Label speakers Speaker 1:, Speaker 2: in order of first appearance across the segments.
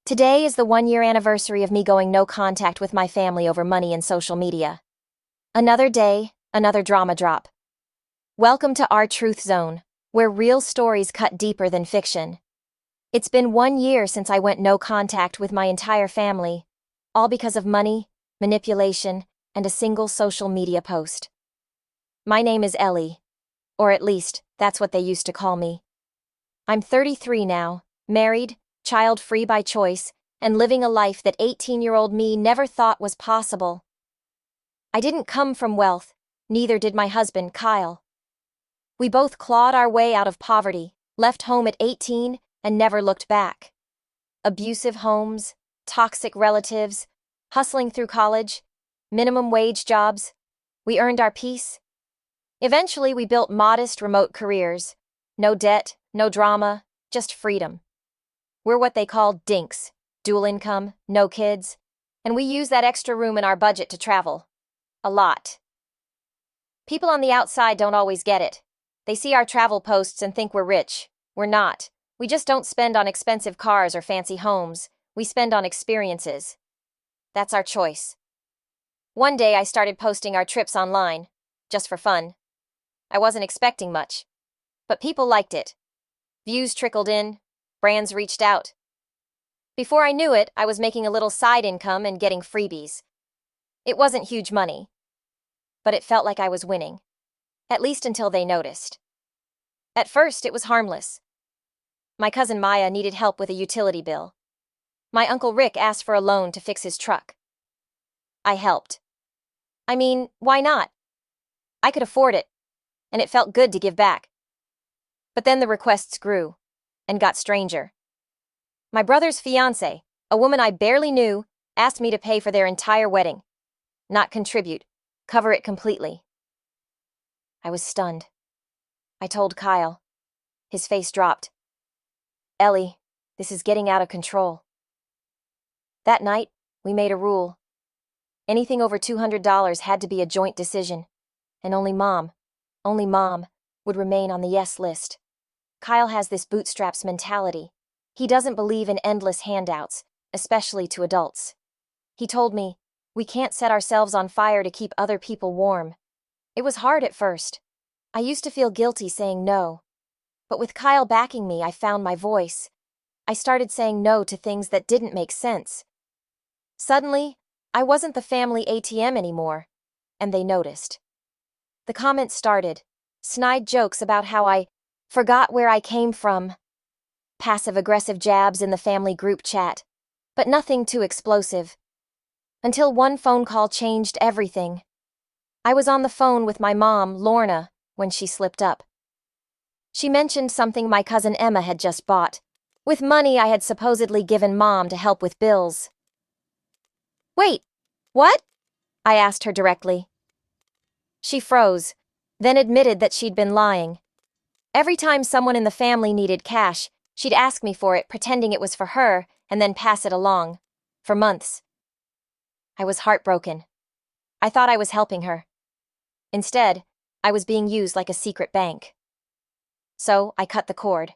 Speaker 1: Today is the 1-year anniversary of me going no contact with my family over money and social media. Another day, another drama drop. Welcome to rTruthZone, where real stories cut deeper than fiction. It's been 1 year since I went no contact with my entire family, all because of money, manipulation, and a single social media post. My name is Ellie, or at least, that's what they used to call me. I'm 33 now, married, child-free by choice, and living a life that 18-year-old me never thought was possible. I didn't come from wealth, neither did my husband, Kyle. We both clawed our way out of poverty, left home at 18, and never looked back. Abusive homes, toxic relatives, hustling through college, minimum wage jobs. We earned our peace. Eventually, we built modest, remote careers. No debt, no drama, just freedom. We're what they call dinks, dual income, no kids, and we use that extra room in our budget to travel. A lot. People on the outside don't always get it. They see our travel posts and think we're rich. We're not. We just don't spend on expensive cars or fancy homes. We spend on experiences. That's our choice. One day I started posting our trips online, just for fun. I wasn't expecting much, but people liked it. Views trickled in, brands reached out. Before I knew it, I was making a little side income and getting freebies. It wasn't huge money, but it felt like I was winning, at least until they noticed. At first, it was harmless. My cousin Maya needed help with a utility bill. My Uncle Rick asked for a loan to fix his truck. I helped. I mean, why not? I could afford it, and it felt good to give back. But then the requests grew, and got stranger. My brother's fiancé, a woman I barely knew, asked me to pay for their entire wedding. Not contribute, cover it completely. I was stunned. I told Kyle. His face dropped. Ellie, this is getting out of control. That night, we made a rule. Anything over $200 had to be a joint decision, and only mom, would remain on the yes list. Kyle has this bootstraps mentality. He doesn't believe in endless handouts, especially to adults. He told me, we can't set ourselves on fire to keep other people warm. It was hard at first. I used to feel guilty saying no. But with Kyle backing me, I found my voice. I started saying no to things that didn't make sense. Suddenly, I wasn't the family ATM anymore, and they noticed. The comments started, snide jokes about how I forgot where I came from, passive-aggressive jabs in the family group chat, but nothing too explosive. Until one phone call changed everything. I was on the phone with my mom, Lorna, when she slipped up. She mentioned something my cousin Emma had just bought, with money I had supposedly given Mom to help with bills. Wait, what? I asked her directly. She froze, then admitted that she'd been lying. Every time someone in the family needed cash, she'd ask me for it, pretending it was for her, and then pass it along. For months. I was heartbroken. I thought I was helping her. Instead, I was being used like a secret bank. So, I cut the cord.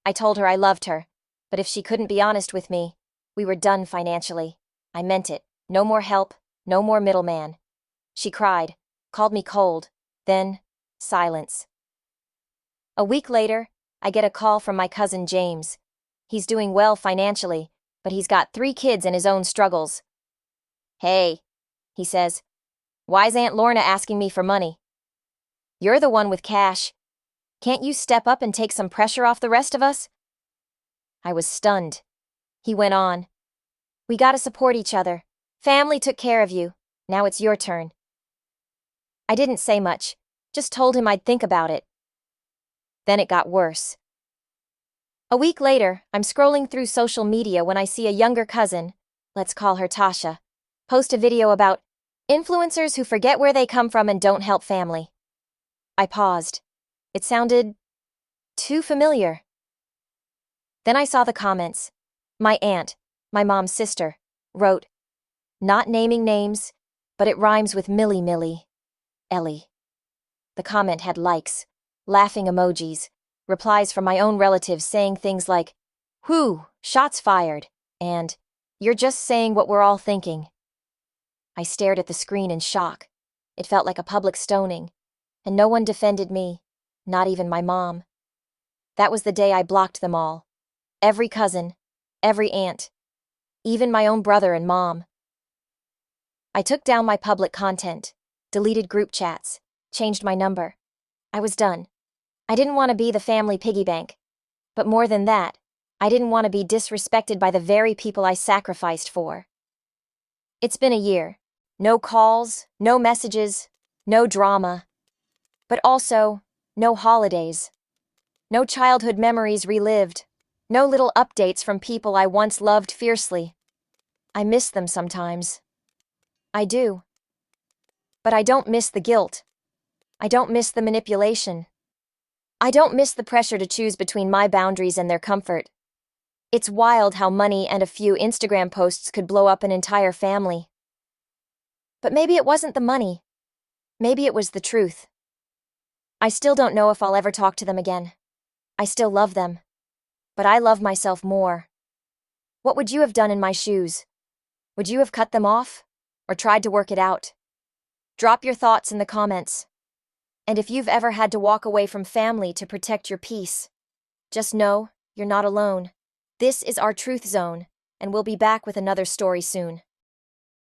Speaker 1: I told her I loved her, but if she couldn't be honest with me, we were done financially. I meant it. No more help, no more middleman. She cried, called me cold, then, silence. A week later, I get a call from my cousin James. He's doing well financially, but he's got 3 kids and his own struggles. Hey, he says, why's Aunt Lorna asking me for money? You're the one with cash. Can't you step up and take some pressure off the rest of us? I was stunned. He went on. We gotta support each other. Family took care of you. Now it's your turn. I didn't say much, just told him I'd think about it. Then it got worse. A week later, I'm scrolling through social media when I see a younger cousin, let's call her Tasha, post a video about influencers who forget where they come from and don't help family. I paused. It sounded too familiar. Then I saw the comments. My aunt, my mom's sister, wrote, not naming names, but it rhymes with Millie, Ellie. The comment had likes, laughing emojis, replies from my own relatives saying things like, whew, shots fired, and "You're just saying what we're all thinking." I stared at the screen in shock. It felt like a public stoning, and no one defended me, not even my mom. That was the day I blocked them all. Every cousin, every aunt, even my own brother and mom. I took down my public content, deleted group chats, changed my number. I was done. I didn't want to be the family piggy bank. But more than that, I didn't want to be disrespected by the very people I sacrificed for. It's been a year. No calls, no messages, no drama. But also, no holidays. No childhood memories relived. No little updates from people I once loved fiercely. I miss them sometimes. I do. But I don't miss the guilt. I don't miss the manipulation. I don't miss the pressure to choose between my boundaries and their comfort. It's wild how money and a few Instagram posts could blow up an entire family. But maybe it wasn't the money. Maybe it was the truth. I still don't know if I'll ever talk to them again. I still love them. But I love myself more. What would you have done in my shoes? Would you have cut them off? Or tried to work it out? Drop your thoughts in the comments. And if you've ever had to walk away from family to protect your peace, just know you're not alone. This is rTruthZone, and we'll be back with another story soon.